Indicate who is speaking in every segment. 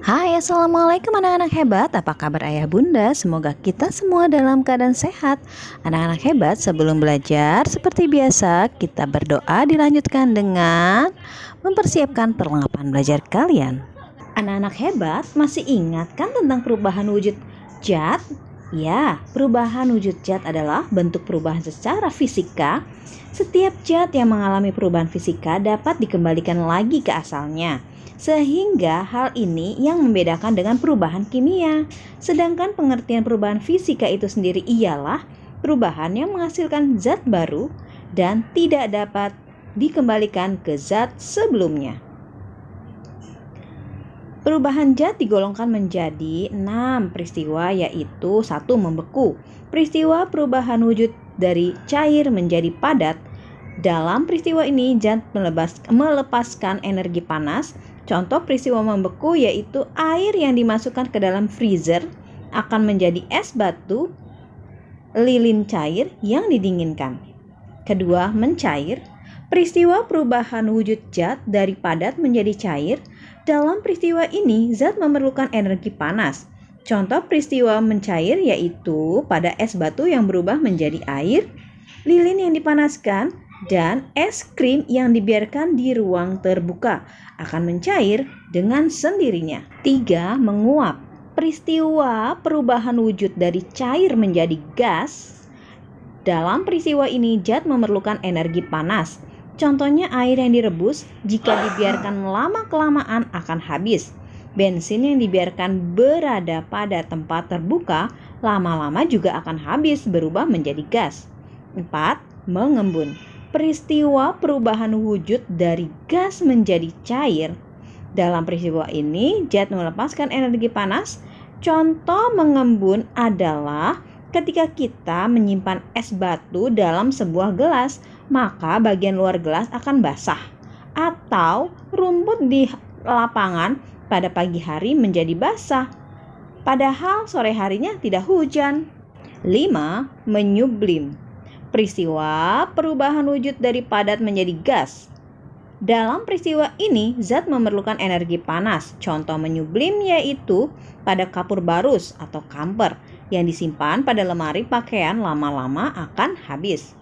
Speaker 1: Hai, assalamualaikum anak-anak hebat. Apa kabar ayah bunda? Semoga kita semua dalam keadaan sehat. Anak-anak hebat, sebelum belajar seperti biasa, kita berdoa dilanjutkan dengan mempersiapkan perlengkapan belajar kalian. Anak-anak hebat, masih ingat kan tentang perubahan wujud zat? Ya, perubahan wujud zat adalah bentuk perubahan secara fisika. Setiap zat yang mengalami perubahan fisika dapat dikembalikan lagi ke asalnya. Sehingga hal ini yang membedakan dengan perubahan kimia. Sedangkan pengertian perubahan fisika itu sendiri ialah perubahan yang menghasilkan zat baru dan tidak dapat dikembalikan ke zat sebelumnya. Perubahan zat digolongkan menjadi 6 peristiwa, yaitu 1. Membeku. Peristiwa perubahan wujud dari cair menjadi padat. Dalam peristiwa ini zat melepaskan energi panas. Contoh peristiwa membeku yaitu air yang dimasukkan ke dalam freezer akan menjadi es batu lilin cair yang didinginkan. Kedua, mencair. Peristiwa perubahan wujud zat dari padat menjadi cair. Dalam peristiwa ini zat memerlukan energi panas. Contoh peristiwa mencair yaitu pada es batu yang berubah menjadi air, lilin yang dipanaskan, dan es krim yang dibiarkan di ruang terbuka akan mencair dengan sendirinya. 3. Menguap. Peristiwa perubahan wujud dari cair menjadi gas. Dalam peristiwa ini zat memerlukan energi panas. Contohnya air yang direbus jika dibiarkan lama-kelamaan akan habis. Bensin yang dibiarkan berada pada tempat terbuka lama-lama juga akan habis berubah menjadi gas. 4. Mengembun. Peristiwa perubahan wujud dari gas menjadi cair. Dalam peristiwa ini zat melepaskan energi panas. Contoh mengembun adalah ketika kita menyimpan es batu dalam sebuah gelas, maka bagian luar gelas akan basah. Atau rumput di lapangan pada pagi hari menjadi basah, padahal sore harinya tidak hujan. 5. Menyublim. Peristiwa perubahan wujud dari padat menjadi gas. Dalam peristiwa ini zat memerlukan energi panas. Contoh menyublim yaitu pada kapur barus atau kamper yang disimpan pada lemari pakaian lama-lama akan habis.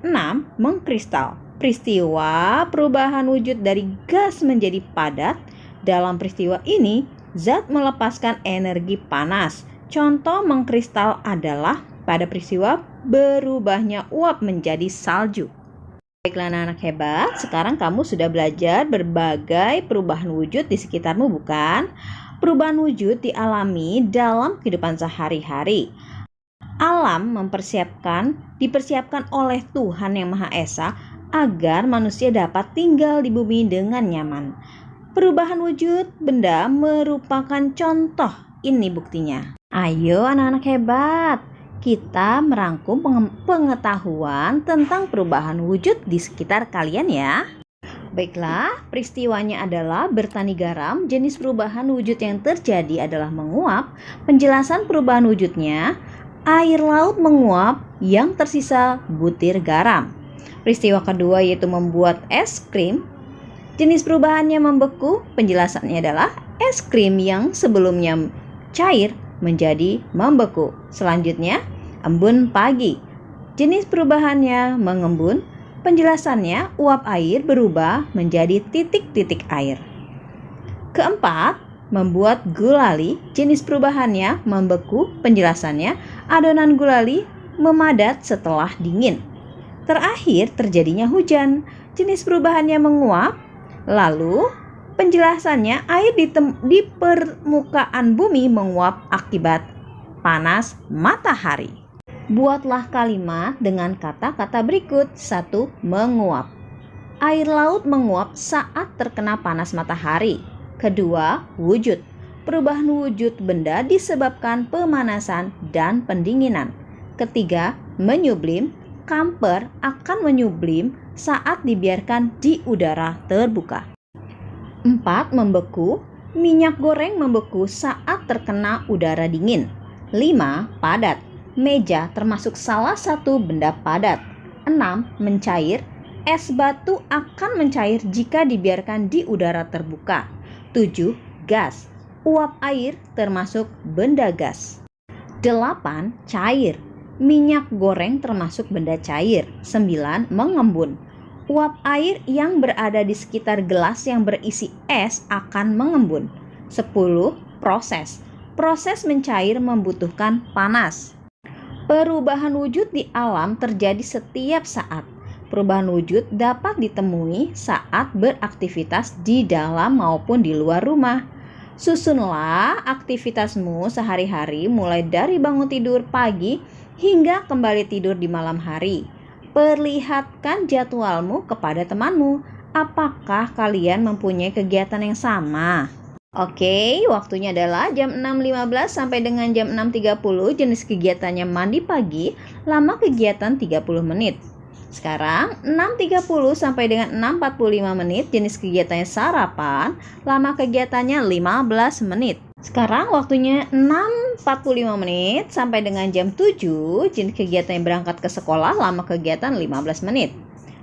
Speaker 1: 6. Mengkristal. Peristiwa perubahan wujud dari gas menjadi padat. Dalam peristiwa ini zat melepaskan energi panas. Contoh mengkristal adalah pada peristiwa berubahnya uap menjadi salju. Baiklah anak-anak hebat, sekarang kamu sudah belajar berbagai perubahan wujud di sekitarmu, bukan? Perubahan wujud dialami dalam kehidupan sehari-hari. Alam dipersiapkan oleh Tuhan Yang Maha Esa agar manusia dapat tinggal di bumi dengan nyaman. Perubahan wujud benda merupakan contoh, ini buktinya. Ayo anak-anak hebat, kita merangkum pengetahuan tentang perubahan wujud di sekitar kalian ya. Baiklah, peristiwanya adalah bertani garam. Jenis perubahan wujud yang terjadi adalah menguap. Penjelasan perubahan wujudnya, air laut menguap yang tersisa butir garam. Peristiwa kedua yaitu membuat es krim. Jenis perubahannya membeku. Penjelasannya adalah es krim yang sebelumnya cair menjadi membeku. Selanjutnya, embun pagi. Jenis perubahannya mengembun. Penjelasannya, uap air berubah menjadi titik-titik air. Keempat, membuat gulali. Jenis perubahannya membeku. Penjelasannya, adonan gulali memadat setelah dingin. Terakhir, terjadinya hujan. Jenis perubahannya menguap. Lalu, penjelasannya, air di permukaan bumi menguap akibat panas matahari. Buatlah kalimat dengan kata-kata berikut. 1. Menguap. Air laut menguap saat terkena panas matahari. Kedua, wujud. Perubahan wujud benda disebabkan pemanasan dan pendinginan. Ketiga, menyublim. Kamper akan menyublim saat dibiarkan di udara terbuka. 4. Membeku. Minyak goreng membeku saat terkena udara dingin. 5. Padat. Meja termasuk salah satu benda padat. 6. Mencair. Es batu akan mencair jika dibiarkan di udara terbuka. 7. Gas. Uap air termasuk benda gas. 8. Cair. Minyak goreng termasuk benda cair. 9. Mengembun. Uap air yang berada di sekitar gelas yang berisi es akan mengembun. 10. Proses. Proses mencair membutuhkan panas. Perubahan wujud di alam terjadi setiap saat. Perubahan wujud dapat ditemui saat beraktivitas di dalam maupun di luar rumah. Susunlah aktivitasmu sehari-hari mulai dari bangun tidur pagi hingga kembali tidur di malam hari. Perlihatkan jadwalmu kepada temanmu. Apakah kalian mempunyai kegiatan yang sama? Oke, waktunya adalah jam 6.15 sampai dengan jam 6.30. Jenis kegiatannya mandi pagi, lama kegiatan 30 menit. Sekarang 6.30 sampai dengan 6.45 menit, jenis kegiatannya sarapan, lama kegiatannya 15 menit. Sekarang waktunya 6.45 menit sampai dengan jam 7, jenis kegiatannya berangkat ke sekolah, lama kegiatan 15 menit.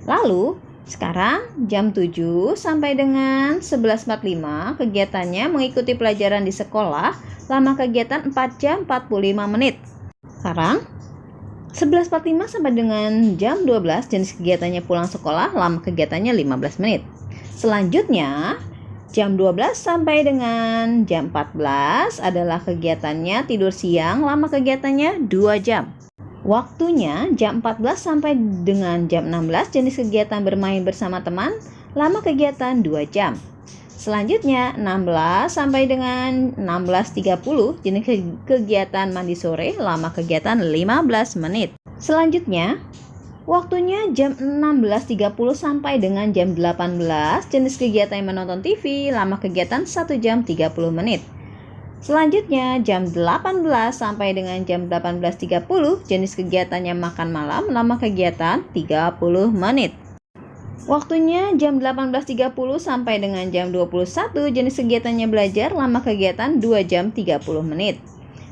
Speaker 1: Lalu sekarang jam 7 sampai dengan 11.45, kegiatannya mengikuti pelajaran di sekolah, lama kegiatan 4 jam 45 menit. Sekarang 11.45 sampai dengan jam 12, jenis kegiatannya pulang sekolah, lama kegiatannya 15 menit. Selanjutnya, jam 12 sampai dengan jam 14 adalah kegiatannya tidur siang, lama kegiatannya 2 jam. Waktunya jam 14 sampai dengan jam 16, jenis kegiatan bermain bersama teman, lama kegiatan 2 jam. Selanjutnya 16 sampai dengan 16.30, jenis kegiatan mandi sore, lama kegiatan 15 menit. Selanjutnya waktunya jam 16.30 sampai dengan jam 18, jenis kegiatan yang menonton TV, lama kegiatan 1 jam 30 menit. Selanjutnya jam 18 sampai dengan jam 18.30, jenis kegiatannya makan malam, lama kegiatan 30 menit. Waktunya jam 18.30 sampai dengan jam 21, jenis kegiatannya belajar, lama kegiatan 2 jam 30 menit.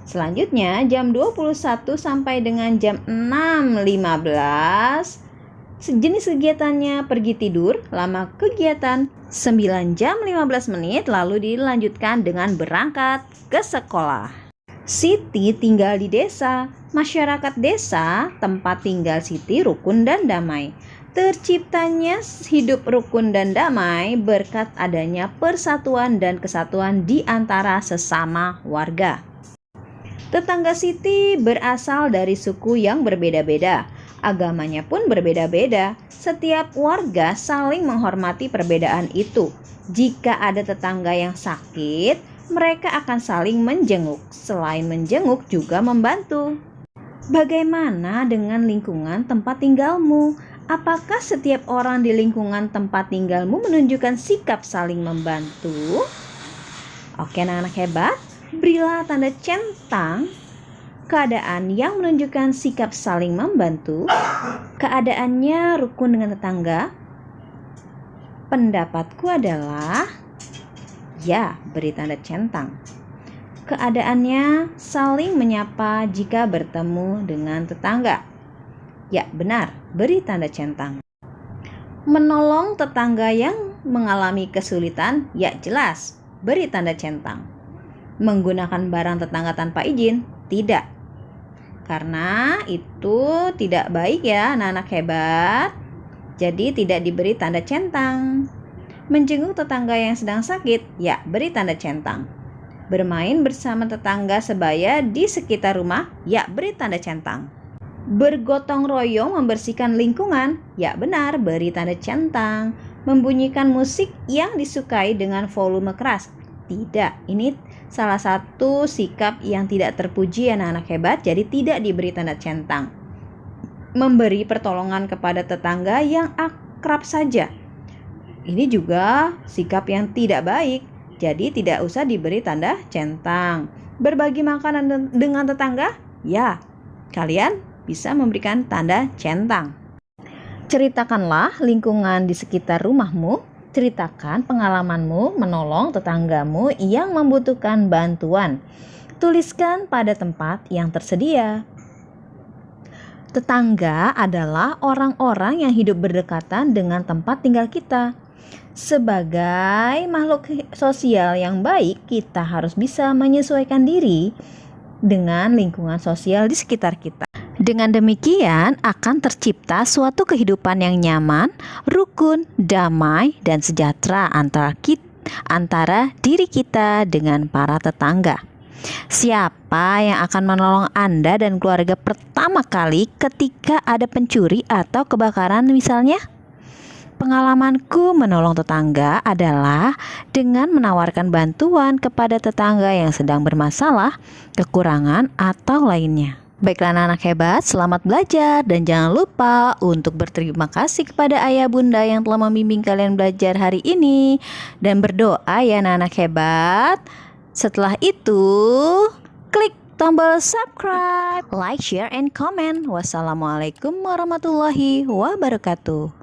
Speaker 1: Selanjutnya jam 21 sampai dengan jam 6.15, jenis kegiatannya pergi tidur, lama kegiatan 9 jam 15 menit, lalu dilanjutkan dengan berangkat ke sekolah. Siti tinggal di desa. Masyarakat desa, tempat tinggal Siti rukun dan damai. Terciptanya hidup rukun dan damai berkat adanya persatuan dan kesatuan di antara sesama warga. Tetangga Siti berasal dari suku yang berbeda-beda. Agamanya pun berbeda-beda. Setiap warga saling menghormati perbedaan itu. Jika ada tetangga yang sakit, mereka akan saling menjenguk. Selain menjenguk, juga membantu. Bagaimana dengan lingkungan tempat tinggalmu? Apakah setiap orang di lingkungan tempat tinggalmu menunjukkan sikap saling membantu? Oke, anak-anak hebat, berilah tanda centang keadaan yang menunjukkan sikap saling membantu. Keadaannya rukun dengan tetangga. Pendapatku adalah ya, beri tanda centang. Keadaannya saling menyapa jika bertemu dengan tetangga. Ya, benar, beri tanda centang. Menolong tetangga yang mengalami kesulitan, ya jelas, beri tanda centang. Menggunakan barang tetangga tanpa izin, tidak. Karena itu tidak baik ya, anak-anak hebat. Jadi tidak diberi tanda centang. Menjenguk tetangga yang sedang sakit, ya beri tanda centang. Bermain bersama tetangga sebaya di sekitar rumah, ya beri tanda centang. Bergotong royong membersihkan lingkungan, ya benar, beri tanda centang. Membunyikan musik yang disukai dengan volume keras, tidak. Ini salah satu sikap yang tidak terpuji anak-anak hebat, jadi tidak diberi tanda centang. Memberi pertolongan kepada tetangga yang akrab saja, ini juga sikap yang tidak baik, jadi tidak usah diberi tanda centang. Berbagi makanan dengan tetangga, ya, kalian bisa memberikan tanda centang. Ceritakanlah lingkungan di sekitar rumahmu. Ceritakan pengalamanmu menolong tetanggamu yang membutuhkan bantuan. Tuliskan pada tempat yang tersedia. Tetangga adalah orang-orang yang hidup berdekatan dengan tempat tinggal kita. Sebagai makhluk sosial yang baik, kita harus bisa menyesuaikan diri dengan lingkungan sosial di sekitar kita. Dengan demikian, akan tercipta suatu kehidupan yang nyaman, rukun, damai, dan sejahtera antara diri kita dengan para tetangga. Siapa yang akan menolong Anda dan keluarga pertama kali ketika ada pencuri atau kebakaran misalnya? Pengalamanku menolong tetangga adalah dengan menawarkan bantuan kepada tetangga yang sedang bermasalah, kekurangan, atau lainnya. Baiklah anak-anak hebat, selamat belajar dan jangan lupa untuk berterima kasih kepada ayah bunda yang telah membimbing kalian belajar hari ini. Dan berdoa ya anak-anak hebat. Setelah itu, klik tombol subscribe, like, share, and comment. Wassalamualaikum warahmatullahi wabarakatuh.